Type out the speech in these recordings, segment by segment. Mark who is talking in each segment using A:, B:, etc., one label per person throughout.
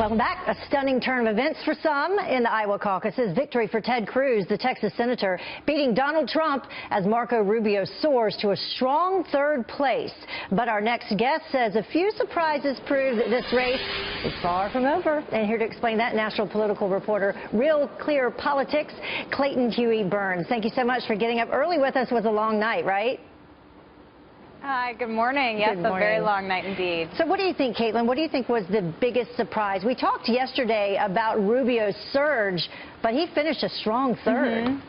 A: Welcome back. A stunning turn of events for some in the Iowa caucuses. Victory for Ted Cruz, the Texas senator, beating Donald Trump as Marco Rubio soars to a strong third place. But our next guest says a few surprises prove that this race is far from over. And here to explain that, national political reporter, Real Clear Politics, Clayton Huey Burns. Thank you so much for getting up early with us. It was a long night, right?
B: Hi, good morning. Yes, a very long night indeed.
A: So what do you think, Caitlin? What do you think was the biggest surprise? We talked yesterday about Rubio's surge, but he finished a strong third.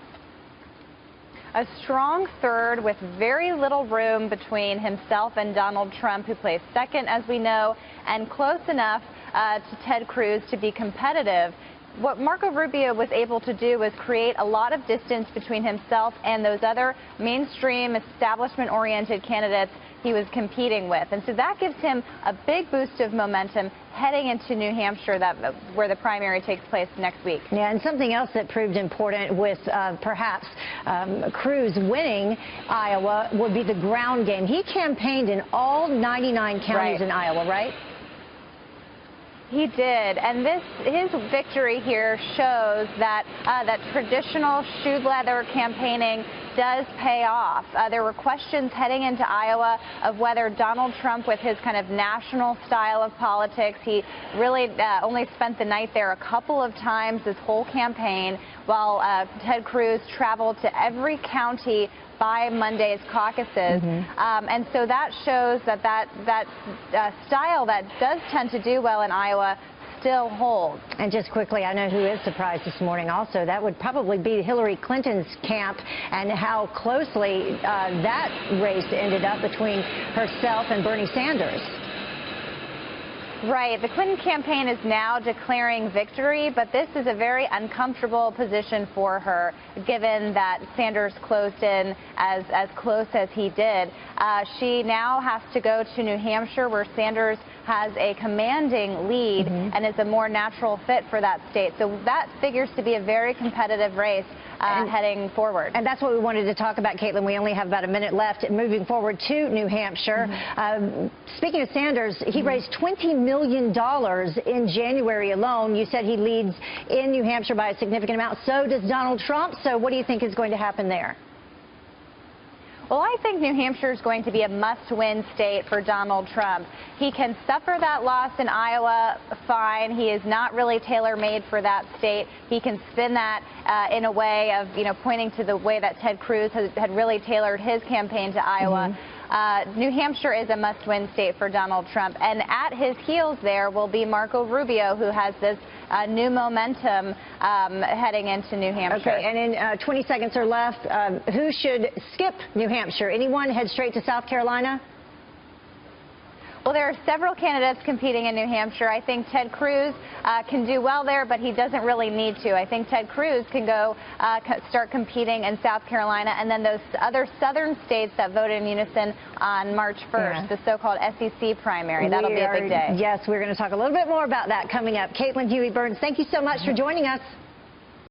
B: A strong third with very little room between himself and Donald Trump, who placed second, as we know, and close enough to Ted Cruz to be competitive. What Marco Rubio was able to do was create a lot of distance between himself and those other mainstream establishment-oriented candidates he was competing with. And so that gives him a big boost of momentum heading into New Hampshire, where the primary takes place next week.
A: Yeah, and something else that proved important with perhaps Cruz winning Iowa would be the ground game. He campaigned in all 99 counties in Iowa, right?
B: He did, and his victory here shows that that traditional shoe leather campaigning does pay off. There were questions heading into Iowa of whether Donald Trump, with his kind of national style of politics, he really only spent the night there a couple of times this whole campaign, while Ted Cruz traveled to every county by Monday's caucuses. And so that shows that style that does tend to do well in Iowa still holds.
A: And just quickly, I know who is surprised this morning also. That would probably be Hillary Clinton's camp and how closely that race ended up between herself and Bernie Sanders.
B: Right. The Clinton campaign is now declaring victory, but this is a very uncomfortable position for her, given that Sanders closed in as close as he did. She now has to go to New Hampshire, where Sanders has a commanding lead and is a more natural fit for that state. So that figures to be a very competitive race heading forward. And
A: that's what we wanted to talk about, Caitlin. We only have about a minute left. Moving forward to New Hampshire. Speaking of Sanders, he raised $20 million in January alone. You said he leads in New Hampshire by a significant amount. So does Donald Trump. So what do you think is going to happen there?
B: Well, I think New Hampshire is going to be a must-win state for Donald Trump. He can suffer that loss in Iowa, fine. He is not really tailor-made for that state. He can spin that in a way of, pointing to the way that Ted Cruz had really tailored his campaign to Iowa. New Hampshire is a must-win state for Donald Trump, and at his heels there will be Marco Rubio, who has this new momentum heading into New Hampshire.
A: Okay, and in 20 seconds or left, who should skip New Hampshire? Anyone head straight to South Carolina?
B: Well, there are several candidates competing in New Hampshire. I think Ted Cruz can do well there, but he doesn't really need to. I think Ted Cruz can go start competing in South Carolina, and then those other southern states that vote in unison on March 1st, the so-called SEC primary. That'll be a big day.
A: Yes, we're going to talk a little bit more about that coming up. Caitlin Huey Burns, thank you so much for joining us.